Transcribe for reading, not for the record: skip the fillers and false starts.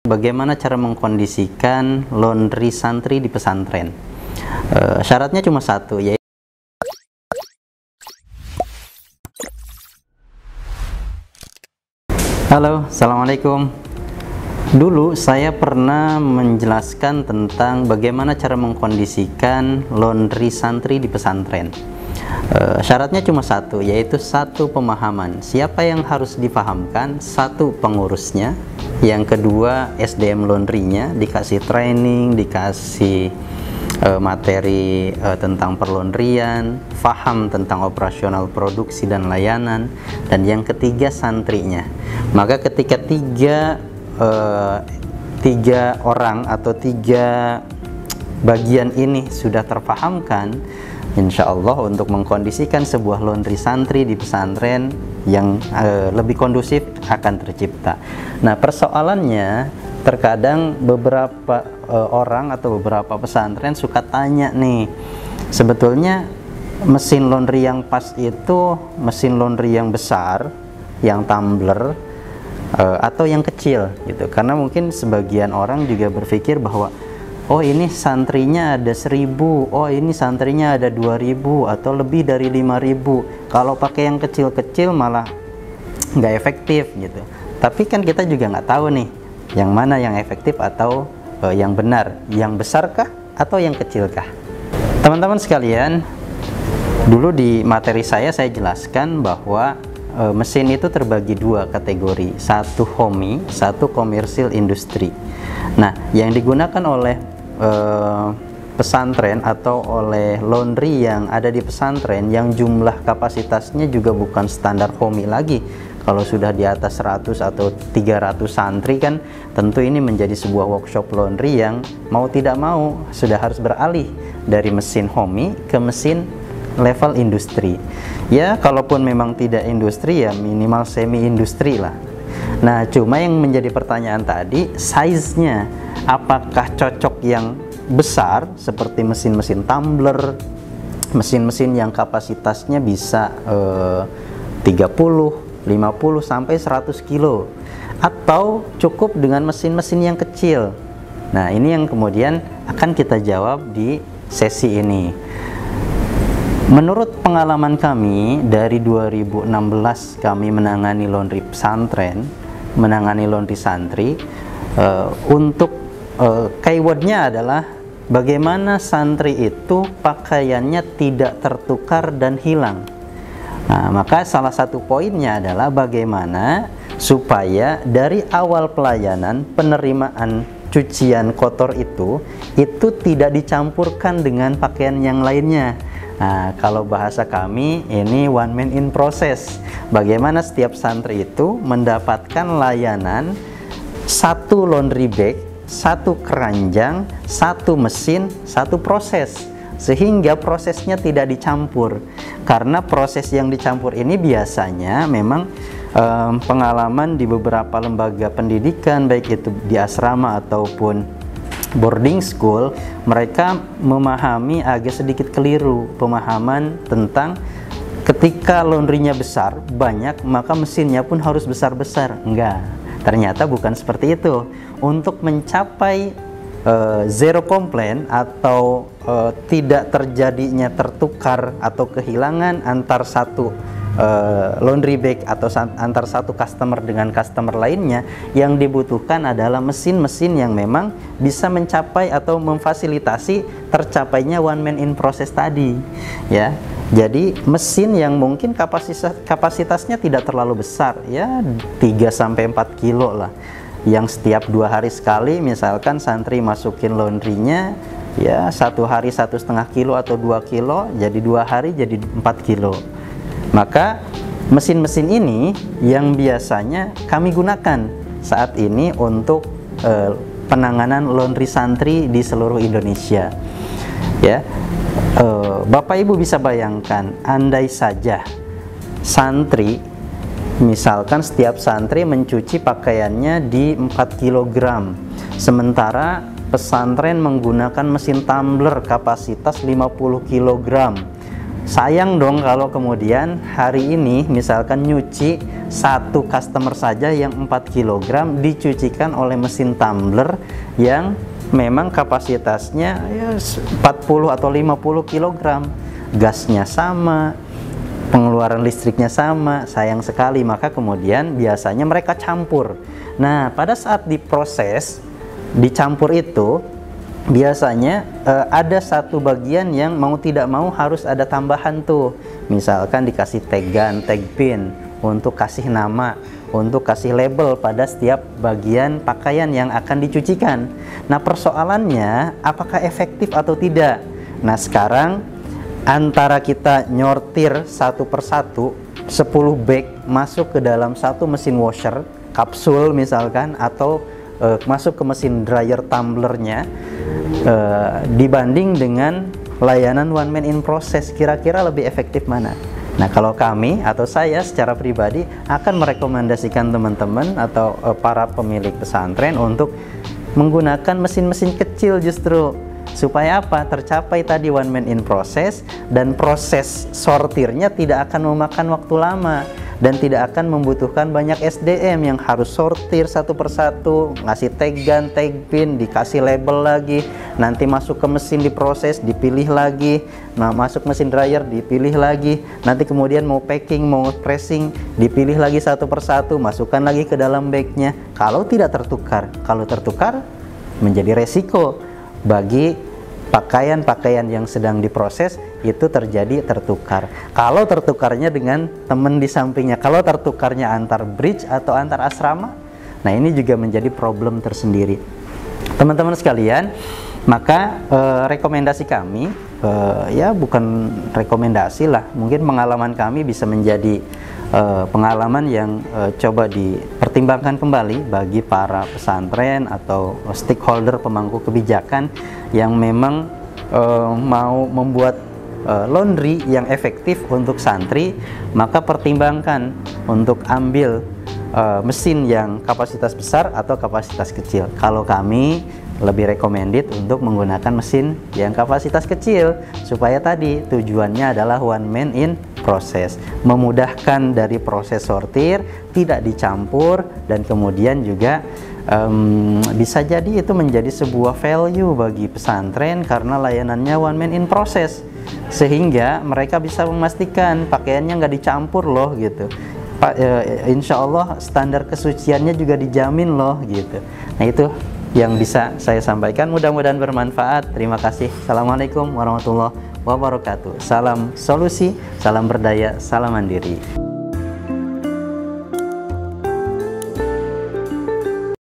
Bagaimana cara mengkondisikan laundry santri di pesantren? Syaratnya cuma satu, yaitu halo, assalamualaikum. Dulu saya pernah menjelaskan tentang bagaimana cara mengkondisikan laundry santri di pesantren. Syaratnya cuma satu, yaitu satu pemahaman. Siapa yang harus dipahamkan? Satu, pengurusnya. Yang kedua, SDM laundry-nya, dikasih training, dikasih materi tentang perlaundryan, faham tentang operasional produksi dan layanan. Dan yang ketiga, santrinya. Maka ketika tiga orang atau tiga bagian ini sudah terpahamkan, insya Allah untuk mengkondisikan sebuah laundry santri di pesantren yang lebih kondusif akan tercipta. Nah, persoalannya terkadang beberapa orang atau beberapa pesantren suka tanya nih, sebetulnya mesin laundry yang pas itu mesin laundry yang besar, yang tumbler, atau yang kecil gitu. Karena mungkin sebagian orang juga berpikir bahwa oh ini santrinya ada 1000, oh ini santrinya ada 2000 atau lebih dari 5000. Kalau pakai yang kecil-kecil malah nggak efektif gitu. Tapi kan kita juga nggak tahu nih yang mana yang efektif atau yang benar, yang besarkah atau yang kecilkah. Teman-teman sekalian, dulu di materi saya jelaskan bahwa mesin itu terbagi dua kategori, satu homey, satu komersil industri. Nah, yang digunakan oleh pesantren atau oleh laundry yang ada di pesantren yang jumlah kapasitasnya juga bukan standar homey lagi. Kalau sudah di atas 100 atau 300 santri kan tentu ini menjadi sebuah workshop laundry yang mau tidak mau sudah harus beralih dari mesin homey ke mesin level industri. Ya, kalaupun memang tidak industri ya minimal semi industri lah. Nah, cuma yang menjadi pertanyaan tadi, size-nya apakah cocok yang besar seperti mesin-mesin tumbler, mesin-mesin yang kapasitasnya bisa 30, 50 sampai 100 kilo, atau cukup dengan mesin-mesin yang kecil. Nah, ini yang kemudian akan kita jawab di sesi ini. Menurut pengalaman kami dari 2016 kami menangani laundry pesantren, menangani laundry santri, untuk keywordnya adalah bagaimana santri itu pakaiannya tidak tertukar dan hilang. Nah, maka salah satu poinnya adalah bagaimana supaya dari awal pelayanan penerimaan cucian kotor itu tidak dicampurkan dengan pakaian yang lainnya. Nah, kalau bahasa kami ini one man in process. Bagaimana setiap santri itu mendapatkan layanan satu laundry bag, satu keranjang, satu mesin, satu proses, sehingga prosesnya tidak dicampur. Karena proses yang dicampur ini biasanya memang pengalaman di beberapa lembaga pendidikan, baik itu di asrama ataupun boarding school, mereka memahami agak sedikit keliru pemahaman tentang ketika laundrynya besar, banyak, maka mesinnya pun harus besar-besar. Enggak, ternyata bukan seperti itu. Untuk mencapai zero complaint atau tidak terjadinya tertukar atau kehilangan antar satu laundry bag atau antar satu customer dengan customer lainnya, yang dibutuhkan adalah mesin-mesin yang memang bisa mencapai atau memfasilitasi tercapainya one man in process tadi, ya. Jadi mesin yang mungkin kapasitasnya tidak terlalu besar, ya 3-4 kilo lah, yang setiap 2 hari sekali misalkan santri masukin laundrynya, ya 1 hari 1,5 kilo atau 2 kilo, jadi 2 hari jadi 4 kilo. Maka mesin-mesin ini yang biasanya kami gunakan saat ini untuk penanganan laundry santri di seluruh Indonesia. Ya, Bapak Ibu bisa bayangkan, andai saja santri, misalkan setiap santri mencuci pakaiannya di 4 kg, sementara pesantren menggunakan mesin tumbler kapasitas 50 kg. sayang dong kalau kemudian hari ini misalkan nyuci satu customer saja yang 4 kg dicucikan oleh mesin tumbler yang memang kapasitasnya ya 40 atau 50 kg, gasnya sama, pengeluaran listriknya sama, sayang sekali. Maka kemudian biasanya mereka campur. Nah, pada saat diproses, dicampur itu biasanya ada satu bagian yang mau tidak mau harus ada tambahan tuh. Misalkan dikasih tag gun, tag pin untuk kasih nama, untuk kasih label pada setiap bagian pakaian yang akan dicucikan. Nah, persoalannya apakah efektif atau tidak? Nah, sekarang antara kita nyortir satu persatu 10 bag masuk ke dalam satu mesin washer kapsul misalkan, atau masuk ke mesin dryer tumblernya, dibanding dengan layanan one man in process, kira-kira lebih efektif mana? Nah, kalau kami atau saya secara pribadi akan merekomendasikan teman-teman atau para pemilik pesantren untuk menggunakan mesin-mesin kecil, justru supaya apa? Tercapai tadi one man in process, dan proses sortirnya tidak akan memakan waktu lama dan tidak akan membutuhkan banyak SDM yang harus sortir satu persatu, ngasih tag gun, tag pin, dikasih label lagi, nanti masuk ke mesin diproses, dipilih lagi, nah masuk mesin dryer dipilih lagi, nanti kemudian mau packing, mau pressing, dipilih lagi satu persatu, masukkan lagi ke dalam bagnya. Kalau tidak tertukar, kalau tertukar menjadi resiko bagi pakaian-pakaian yang sedang diproses itu terjadi tertukar. Kalau tertukarnya dengan teman di sampingnya, kalau tertukarnya antar bridge atau antar asrama, nah ini juga menjadi problem tersendiri. Teman-teman sekalian, maka rekomendasi kami, ya bukan rekomendasi lah, mungkin pengalaman kami bisa menjadi pengalaman yang coba dipertimbangkan kembali bagi para pesantren atau stakeholder pemangku kebijakan yang memang mau membuat laundry yang efektif untuk santri. Maka pertimbangkan untuk ambil mesin yang kapasitas besar atau kapasitas kecil. Kalau kami lebih recommended untuk menggunakan mesin yang kapasitas kecil, supaya tadi tujuannya adalah one man in process, memudahkan dari proses sortir, tidak dicampur, dan kemudian juga bisa jadi itu menjadi sebuah value bagi pesantren karena layanannya one man in process, sehingga mereka bisa memastikan pakaiannya nggak dicampur loh gitu. Insya Allah standar kesuciannya juga dijamin loh gitu. Nah, itu yang bisa saya sampaikan, mudah-mudahan bermanfaat. Terima kasih. Assalamualaikum warahmatullahi wabarakatuh. Salam solusi, salam berdaya, salam mandiri.